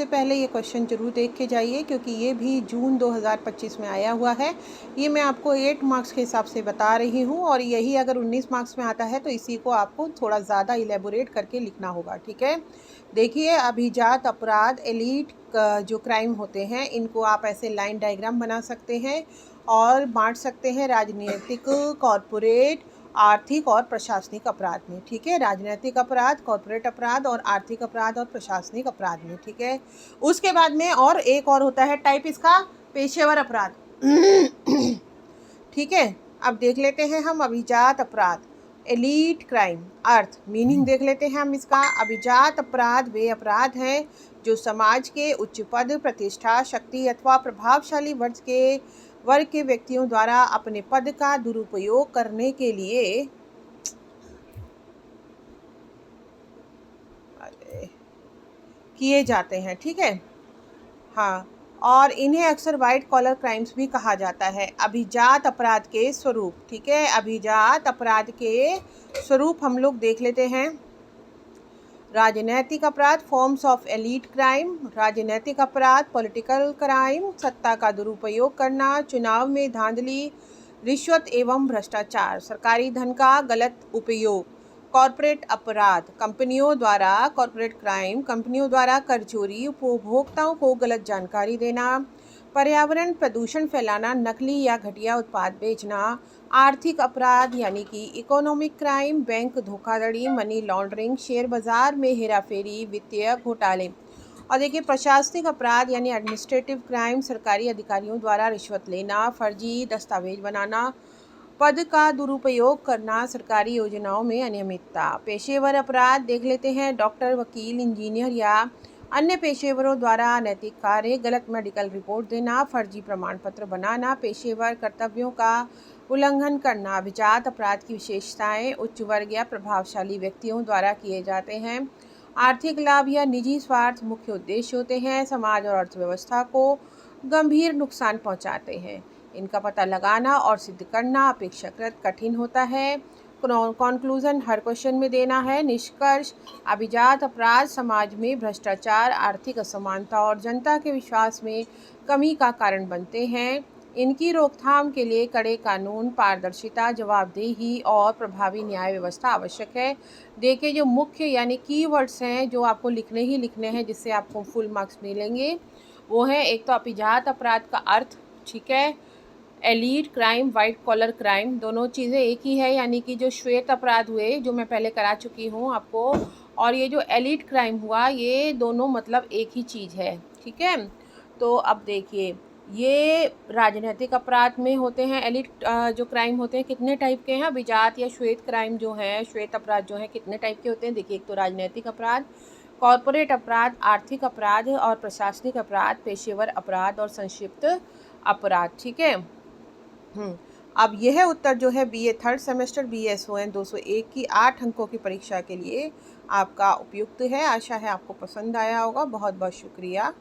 उससे पहले ये क्वेश्चन जरूर देख के जाइए, क्योंकि ये भी जून 2025 में आया हुआ है। ये मैं आपको 8 मार्क्स के हिसाब से बता रही हूँ, और यही अगर 19 मार्क्स में आता है तो इसी को आपको थोड़ा ज़्यादा इलेबोरेट करके लिखना होगा। ठीक है, देखिए, अभिजात अपराध, एलीट जो क्राइम होते हैं, इनको आप ऐसे लाइन डायग्राम बना सकते हैं और बांट सकते हैं राजनीतिक, कॉरपोरेट, आर्थिक और प्रशासनिक अपराध में। ठीक है, राजनीतिक अपराध, कॉर्पोरेट अपराध और आर्थिक अपराध और प्रशासनिक अपराध में। ठीक है, उसके बाद में और एक और होता है टाइप इसका, पेशेवर अपराध। ठीक है, अब देख लेते हैं हम अभिजात अपराध, एलीट क्राइम। अर्थ मीनिंग देख लेते हैं हम इसका। अभिजात अपराध वे अपराध हैं जो समाज के उच्च पद, प्रतिष्ठा, शक्ति अथवा प्रभावशाली वर्ग के व्यक्तियों द्वारा अपने पद का दुरुपयोग करने के लिए किए जाते हैं। ठीक है, हाँ, और इन्हें अक्सर वाइट कॉलर क्राइम्स भी कहा जाता है। अभिजात अपराध के स्वरूप। ठीक है, अभिजात अपराध के स्वरूप हम लोग देख लेते हैं। राजनैतिक अपराध, फॉर्म्स ऑफ एलीट क्राइम। राजनैतिक अपराध, पॉलिटिकल क्राइम, सत्ता का दुरुपयोग करना, चुनाव में धांधली, रिश्वत एवं भ्रष्टाचार, सरकारी धन का गलत उपयोग। कॉर्पोरेट अपराध, कंपनियों द्वारा, कॉर्पोरेट क्राइम, कंपनियों द्वारा कर चोरी, उपभोक्ताओं को गलत जानकारी देना, पर्यावरण प्रदूषण फैलाना, नकली या घटिया उत्पाद बेचना। आर्थिक अपराध यानी कि इकोनॉमिक क्राइम, बैंक धोखाधड़ी, मनी लॉन्ड्रिंग, शेयर बाजार में हेराफेरी, वित्तीय घोटाले। और देखिए, प्रशासनिक अपराध यानी एडमिनिस्ट्रेटिव क्राइम, सरकारी अधिकारियों द्वारा रिश्वत लेना, फर्जी दस्तावेज बनाना, पद का दुरुपयोग करना, सरकारी योजनाओं में अनियमितता। पेशेवर अपराध देख लेते हैं। डॉक्टर, वकील, इंजीनियर या अन्य पेशेवरों द्वारा अनैतिक कार्य, गलत मेडिकल रिपोर्ट देना, फर्जी प्रमाण पत्र बनाना, पेशेवर कर्तव्यों का उल्लंघन करना। अभिजात अपराध की विशेषताएं उच्च वर्ग या प्रभावशाली व्यक्तियों द्वारा किए जाते हैं। आर्थिक लाभ या निजी स्वार्थ मुख्य उद्देश्य होते हैं। समाज और अर्थव्यवस्था को गंभीर नुकसान पहुंचाते हैं। इनका पता लगाना और सिद्ध करना अपेक्षाकृत कठिन होता है। कॉन्क्लूजन हर क्वेश्चन में देना है। निष्कर्ष, अभिजात अपराध समाज में भ्रष्टाचार, आर्थिक असमानता और जनता के विश्वास में कमी का कारण बनते हैं। इनकी रोकथाम के लिए कड़े कानून, पारदर्शिता, जवाबदेही और प्रभावी न्याय व्यवस्था आवश्यक है। देखिए, जो मुख्य यानी कीवर्ड्स हैं जो आपको लिखने ही लिखने हैं जिससे आपको फुल मार्क्स मिलेंगे, वो है एक तो अभिजात अपराध का अर्थ। ठीक है, elite crime, white collar crime, दोनों चीज़ें एक ही है, यानी कि जो श्वेत अपराध हुए जो मैं पहले करा चुकी हूँ आपको, और ये जो एलीट क्राइम हुआ, ये दोनों मतलब एक ही चीज़ है। ठीक है, तो अब देखिए, ये राजनीतिक अपराध में होते हैं। एलीट जो क्राइम होते हैं कितने टाइप के हैं? अभिजात या श्वेत क्राइम जो है, श्वेत अपराध जो है, कितने टाइप के होते हैं? देखिए, एक तो राजनीतिक अपराध, कॉर्पोरेट अपराध, आर्थिक अपराध और प्रशासनिक अपराध, पेशेवर अपराध और संक्षिप्त अपराध। ठीक है, अब यह उत्तर जो है बीए थर्ड सेमेस्टर BSON 201 की 8 अंकों की परीक्षा के लिए आपका उपयुक्त है। आशा है आपको पसंद आया होगा। बहुत बहुत शुक्रिया।